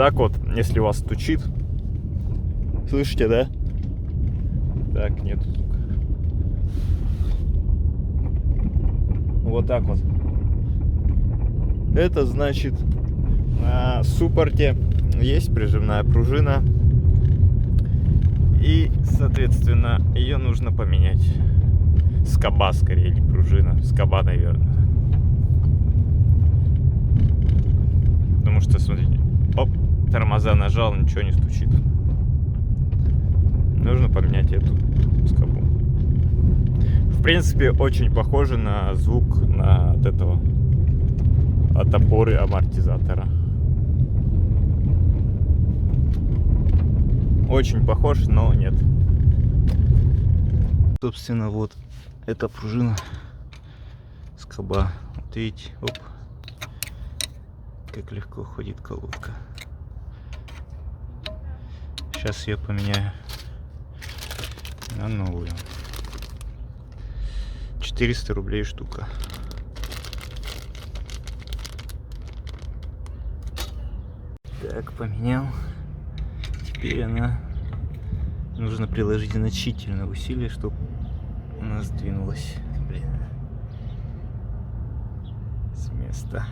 так вот, если вас стучит. Слышите, да? Так, нет звука. Вот так вот. Это значит, на суппорте есть прижимная пружина. И, соответственно, ее нужно поменять. Скоба, скорее, или пружина. Скоба, наверное. Потому что, смотрите, оп, тормоза нажал, ничего не стучит. Нужно поменять эту скобу. В принципе, очень похоже на звук от этого, от опоры амортизатора. Очень похож, но нет. Собственно, вот эта пружина, скоба. Вот видите, оп, как легко ходит головка. Сейчас я поменяю на новую. 400 рублей штука. Так, поменял. Теперь она... Нужно приложить значительное усилие, чтобы она сдвинулась. Блин. С места.